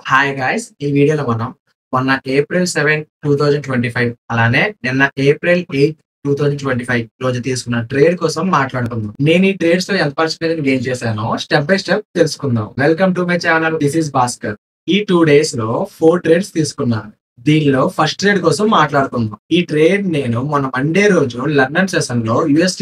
Hi guys! ఈ వీడియోలో మనం మొన్న ఏప్రిల్ 7, 2025 అలానే నిన్న ఏప్రిల్ 8, 2025 రోజు తీసుకున్న ట్రేడ్ కోసం మాట్లాడుకుందాం. నేను ఈ ట్రేడ్స్ లో ఎంత పర్సెంటేజ్ గెయిన్ చేశానో స్టెప్ బై స్టెప్ తెలుసుకుందాం. Welcome to my channel. This is Bhaskar. ఈ 2 డేస్ లో 4 ట్రేడ్స్ తీసుకున్నాను. దీనిలో ఫస్ట్ ట్రేడ్ కోసం మాట్లాడుకుందాం. ఈ ట్రేడ్ నేను మొన్న మండే రోజు లండన్ సెషన్ లో USD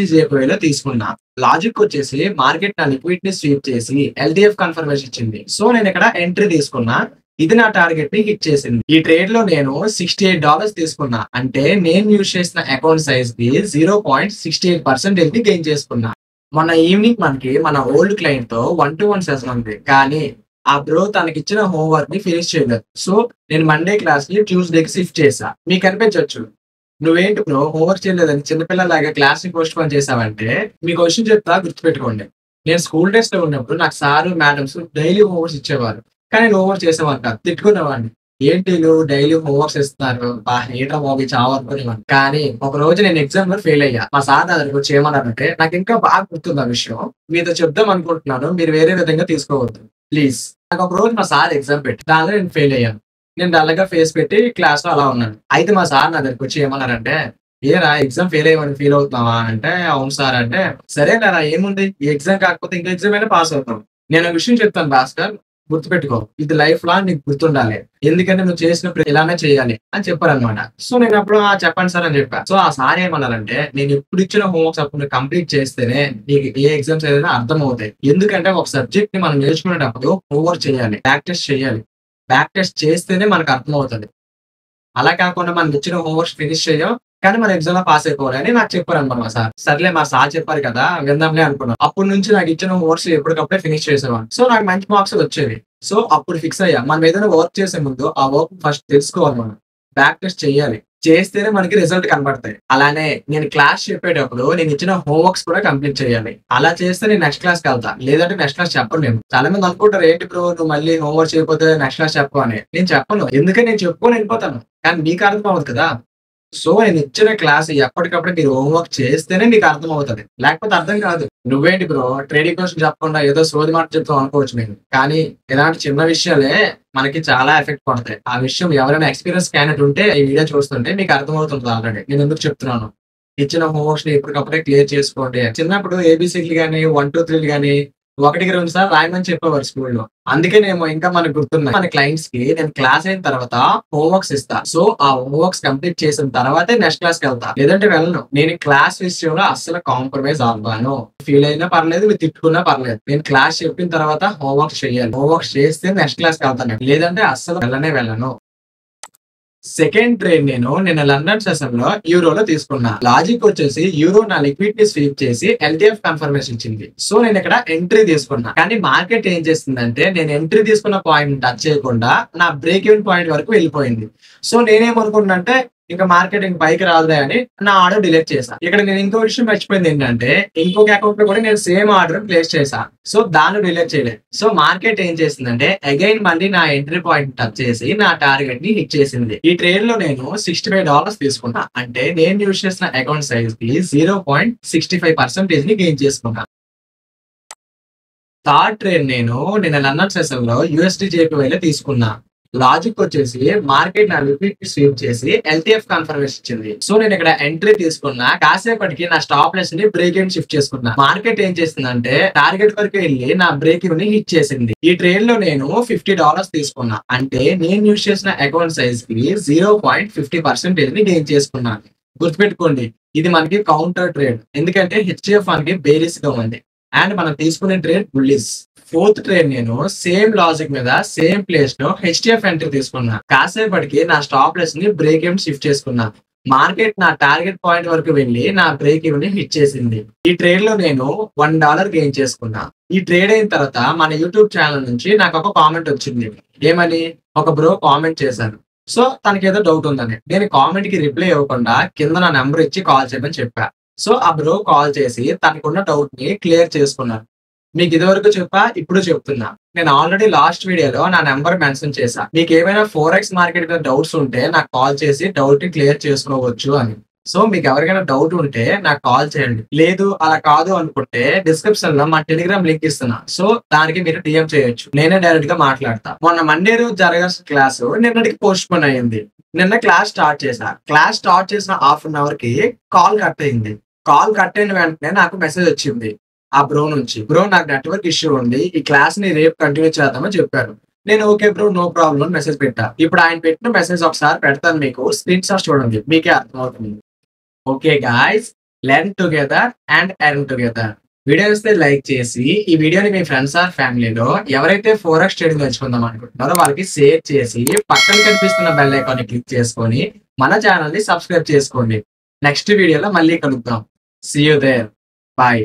లో తీసుకున్నా. లాజిక్ వచ్చేసి మార్కెట్ నా లిక్విడిటీ స్వీప్ చేసి LDF కన్ఫర్మేషన్ ఇచ్చింది. సో నేను ఇక్కడ ఎంట్రీ తీసుకున్నా. ఇది నా టార్గెట్ ని హిట్ చేసింది. ఈ ట్రేడ్ లో నేను $68 తీసుకున్నా. అంటే నేను యూజ్ చేసిన అకౌంట్ సైజ్ కి 0.68% ని గెయిన్ చేసుకున్నా. మొన్న ఈవినింగ్ మనకి మన ఓల్డ్ క్లయింట్ తో 1-to-1 సెషన్ ఉంది. కానీ ఆ బ్రో తనకి ఇచ్చిన హోంవర్క్ ని ఫినిష్ చేయలేదు. సో నేను మండే క్లాస్ ని ట్యూస్డేకి షిఫ్ట్ చేశా. మీకు అనిపించవచ్చు, నువ్వేంటి బ్రో హోంవర్క్ చేయలేదని చిన్నపిల్లలాగా క్లాస్ ని పోస్ట్ పోన్ చేసావంటే, మీకు క్వశ్చన్ చెప్తా గుర్తుపెట్టుకోండి. నేను స్కూల్ డేస్ లో ఉన్నప్పుడు నాకు సారు మేడమ్స్ డైలీ హోంవర్క్స్ ఇచ్చేవారు. కానీ నేను హోంవర్క్ చేసేవాడిని కాదు, తిట్టుకునేవాడిని. ఏంటి నువ్వు డైలీ హోంవర్క్స్ ఇస్తున్నారు, ఏంట్రా బాబు చావనుకునేవాడిని. కానీ ఒక రోజు నేను ఎగ్జామ్ లో ఫెయిల్ అయ్యా. మా సార్ నా దగ్గరకు వచ్చి ఏమన్నారంటే, నాకు ఇంకా బాగా గుర్తుంది ఆ విషయం, మీతో చెప్దాం అనుకుంటున్నాను, మీరు వేరే విధంగా తీసుకోవద్దు ప్లీజ్. నాకు ఒక రోజు మా సార్ ఎగ్జామ్ పెట్టి దానిలో నేను ఫెయిల్ అయ్యాను. నేను డల్గా ఫేస్ పెట్టి క్లాస్ లో అలా ఉన్నాను. అయితే మా సార్ నా దగ్గరకు వచ్చి ఏమన్నారంటే, ఏరా ఎగ్జామ్ ఫెయిల్ అయ్యమని ఫీల్ అవుతున్నావా అంటే, అవును సార్ అంటే, సరేనా ఏముంది, ఈ ఎగ్జామ్ కాకపోతే ఇంకో ఎగ్జామ్ అయినా పాస్ అవుతాం. నేను ఒక విషయం చెప్తాను భాస్కర్, గుర్తుపెట్టుకో, ఇది లైఫ్ లాంగ్ నీకు గుర్తుండాలి. ఎందుకంటే నువ్వు చేసినప్పుడు ఇలానే చేయాలి అని చెప్పారనమాట. సో నేను అప్పుడు చెప్పండి సార్ అని చెప్పా. సో ఆ సార్ ఏమన్నారంటే, నేను ఎప్పుడు ఇచ్చిన హోంవర్క్స్ అప్పుడు నువ్వు కంప్లీట్ చేస్తేనే నీకు ఏ ఎగ్జామ్స్ ఏదైనా అర్థం అవుతాయి. ఎందుకంటే ఒక సబ్జెక్ట్ ని మనం నేర్చుకునేటప్పుడు హోంవర్క్ చేయాలి, బ్యాక్ టెస్ట్ చేయాలి. బ్యాక్ టెస్ట్ చేస్తేనే మనకు అర్థం అవుతుంది. అలా కాకుండా మనం ఇచ్చిన హోంవర్క్స్ ఫినిష్ చేయం, కానీ మన ఎగ్జామ్ లో పాస్ అయిపోవాలి అని నాకు చెప్పారనమాట మా సార్. సర్లే మా సార్ చెప్పారు కదా విందాంలే అనుకున్నాను. అప్పటి నుంచి నాకు ఇచ్చిన హోంవర్క్స్ ఎప్పటికప్పుడే ఫినిష్ చేసేవాడిని. సో నాకు మంచి మార్క్స్ వచ్చేవి. సో అప్పుడు ఫిక్స్ అయ్యా, మనం ఏదైనా వర్క్ చేసే ముందు ఆ వర్క్ ఫస్ట్ తెలుసుకోవాలి, మనం బ్యాక్ టెస్ట్ చేయాలి. చేస్తేనే మనకి రిజల్ట్ కనబడతాయి. అలానే నేను క్లాస్ చెప్పేటప్పుడు నేను ఇచ్చిన హోంవర్క్స్ కూడా కంప్లీట్ చేయాలి. అలా చేస్తే నేను నెక్స్ట్ క్లాస్ కి వెళ్తా, లేదంటే నెక్స్ట్ క్లాస్ చెప్పను. నేను చాలా మంది అనుకుంటారు, ఏంటి బ్రో నువ్వు మళ్ళీ హోంవర్క్ చేయకపోతే నెక్స్ట్ క్లాస్ చెప్పు అని. నేను చెప్పను, ఎందుకంటే నేను చెప్పుకొని వెళ్ళిపోతాను, కానీ మీకు అర్థం అవ్వదు కదా. సో నేను ఇచ్చిన క్లాస్ ఎప్పటికప్పుడు మీరు హోంవర్క్ చేస్తేనే మీకు అర్థం అవుతుంది, లేకపోతే అర్థం కాదు. నువ్వేంటి బ్రో ట్రేడింగ్ క్వశ్చన్ చెప్పకుండా ఏదో సోది మాట చెప్తాం అనుకోవచ్చు నేను, కానీ ఇలాంటి చిన్న విషయాలే మనకి చాలా ఎఫెక్ట్ పడతాయి. ఆ విషయం ఎవరైనా ఎక్స్పీరియన్స్ క్యాండిడేట్ ఉంటే ఈ వీడియో చూస్తుంటే మీకు అర్థమవుతుంది ఆల్రెడీ నేను ఎందుకు చెప్తున్నాను. ఇచ్చిన హోంవర్క్స్ ని ఎప్పటికప్పుడే క్లియర్ చేసుకోండి. చిన్నప్పుడు ఏబిసిలు కానీ 1, 2, 3 కానీ 1-2 సార్లు రాయమని చెప్పేవారు స్కూల్లో. అందుకేనేమో ఇంకా మనకు గుర్తున్నాయి. మన క్లయింట్స్ కి నేను క్లాస్ అయిన తర్వాత హోంవర్క్స్ ఇస్తా. సో ఆ హోంవర్క్స్ కంప్లీట్ చేసిన తర్వాతే నెక్స్ట్ క్లాస్ కి వెళ్తా, లేదంటే వెళ్ళను. నేను క్లాస్ విషయంలో అస్సలు కాంప్రమైజ్ అవ్వను. ఫీల్ అయినా పర్లేదు, మీరు తిట్టుకున్నా పర్లేదు. నేను క్లాస్ చెప్పిన తర్వాత హోంవర్క్స్ చేయాలి. హోంవర్క్స్ చేస్తే నెక్స్ట్ క్లాస్ కి వెళ్తాను, లేదంటే అస్సలు వెళ్ళను. సెకండ్ ట్రేడ్ నేను నిన్న లండన్ సెషన్ లో యూరోలో తీసుకున్నా. లాజిక్ వచ్చేసి యూరో నా లిక్విడిటీ స్వీప్ చేసి LDF కన్ఫర్మేషన్ ఇచ్చింది. సో నేను ఇక్కడ ఎంట్రీ తీసుకున్నా. కానీ మార్కెట్ ఏం చేస్తుందంటే, నేను ఎంట్రీ తీసుకున్న పాయింట్ టచ్ చేయకుండా నా బ్రేక్ ఈవెన్ పాయింట్ వరకు వెళ్ళిపోయింది. సో నేనేమనుకున్నా అంటే, ఇంకా మార్కెట్ ఇంక పైకి రాదులే అని నా ఆర్డర్ డిలీట్ చేశా. ఇక్కడ నేను ఇంకో విషయం మర్చిపోయింది ఏంటంటే, ఇంకొక అకౌంట్ లో కూడా నేను సేమ్ ఆర్డర్ ప్లేస్ చేశా. సో దాన్ని డిలీట్ చేయలేదు. సో మార్కెట్ ఏం చేసిందంటే, అగైన్ మళ్ళీ నా ఎంట్రీ పాయింట్ టచ్ చేసి నా టార్గెట్ ని హిట్ చేసింది. ఈ ట్రేడ్ లో నేను $65 తీసుకున్నా. అంటే నేను యూజ్ చేసిన అకౌంట్ సైజ్ కి 0.65% ని గెయిన్ చేసుకున్నా. థర్డ్ ట్రేడ్ నేను నిన్న లండన్ సెషన్ లో USD తీసుకున్నా. లాజిక్ వచ్చేసి మార్కెట్ నా లిక్విడిటీ స్వీప్ చేసి LTF కన్ఫర్మేషన్ ఇచ్చింది. సో నేను ఇక్కడ ఎంట్రీ తీసుకున్నా. కాసేపటికి నా స్టాప్ లెస్ ని బ్రేక్ ఈవెన్ షిఫ్ట్ చేసుకున్నా. మార్కెట్ ఏం చేసిందంటే, టార్గెట్ వరకు వెళ్ళి నా బ్రేక్ ఈవెన్ ని హిట్ చేసింది. ఈ ట్రేడ్ లో నేను $50 తీసుకున్నా. అంటే నేను యూజ్ చేసిన అకౌంట్ సైజ్ కి 0.50% ని గెయిన్ చేసుకున్నాను. గుర్తుపెట్టుకోండి, ఇది మనకి కౌంటర్ ట్రేడ్, ఎందుకంటే HCF మనకి బేరిస్ గా ఉంది అండ్ మనం తీసుకునే ట్రేడ్ బుల్లిష్. ఫోర్త్ ట్రేడ్ నేను సేమ్ లాజిక్ మీద సేమ్ ప్లేస్ లో HTF ఎంట్రీ తీసుకున్నా. కాసేపటికి నా స్టాప్ లెస్ ని బ్రేక్ ఈవెన్ షిఫ్ట్ చేసుకున్నా. మార్కెట్ నా టార్గెట్ పాయింట్ వరకు వెళ్ళి నా బ్రేక్ ఈవెన్ ని హిట్ చేసింది. ఈ ట్రేడ్ లో నేను $1 గెయిన్ చేసుకున్నా. ఈ ట్రేడ్ అయిన తర్వాత మన యూట్యూబ్ ఛానల్ నుంచి నాకు ఒక కామెంట్ వచ్చింది. ఏమని? ఒక బ్రో కామెంట్ చేశారు. సో తనకి ఏదో డౌట్ ఉందని నేను కామెంట్ కి రిప్లై ఇవ్వకుండా కింద నా నెంబర్ ఇచ్చి కాల్ చేయమని చెప్పా. సో ఆ బ్రో కాల్ చేసి తనకున్న డౌట్ ని క్లియర్ చేసుకున్నాను. మీకు ఇదివరకు చెప్పా, ఇప్పుడు చెప్తున్నా. నేను ఆల్రెడీ లాస్ట్ వీడియోలో నా నెంబర్ మెన్షన్ చేశా. మీకు ఏమైనా 4x మార్కెట్ మీద డౌట్స్ ఉంటే నాకు కాల్ చేసి డౌట్ ని క్లియర్ చేసుకోవచ్చు అని. సో మీకు ఎవరికైనా డౌట్ ఉంటే నాకు కాల్ చేయండి. లేదు అలా కాదు అనుకుంటే డిస్క్రిప్షన్ లో మా టెలిగ్రామ్ లింక్ ఇస్తున్నా. సో దానికి మీరు DM చేయొచ్చు. నేనే డైరెక్ట్ గా మాట్లాడతా. మొన్న మండే రోజు జరగాల్సిన క్లాసు నిన్నటికి పోస్ట్ పోన్ అయ్యింది. నిన్న క్లాస్ స్టార్ట్ చేశా. క్లాస్ స్టార్ట్ చేసిన హాఫ్ అన్ అవర్ కి కాల్ కట్ అయింది. కాల్ కట్ అయిన వెంటనే నాకు మెసేజ్ వచ్చింది ఆ బ్రో నుంచి. బ్రో నాకు నెట్వర్క్ ఇష్యూ ఉంది. ఈ క్లాస్ ని రేపు కంటిన్యూ చేద్దామని చెప్పారు. నేను ఓకే బ్రో నో ప్రాబ్లం అని మెసేజ్ పెట్టా. ఇప్పుడు ఆయన పెట్టిన మెసేజ్ ఒకసారి పెడతాను మీకు. స్క్రీన్ షాట్ చూడండి. మీకే అర్థమవుతుంది. Okay guys, learn together and earn together. Video వస్తే లైక్ చేసి ఈ వీడియోని మీ ఫ్రెండ్స్ ఆర్ ఫ్యామిలీలో ఎవరైతే ఫోరెక్స్ ట్రేడింగ్ నేర్చుకుందాం అనుకుంటున్నారో వాళ్ళకి షేర్ చేసి పక్కన కనిపిస్తున్న బెల్ ఐకాన్ ని క్లిక్ చేసుకొని మన ఛానల్ ని సబ్స్క్రైబ్ చేసుకోండి. నెక్స్ట్ వీడియోలో మళ్ళీ కలుద్దాం. See you there. బాయ్.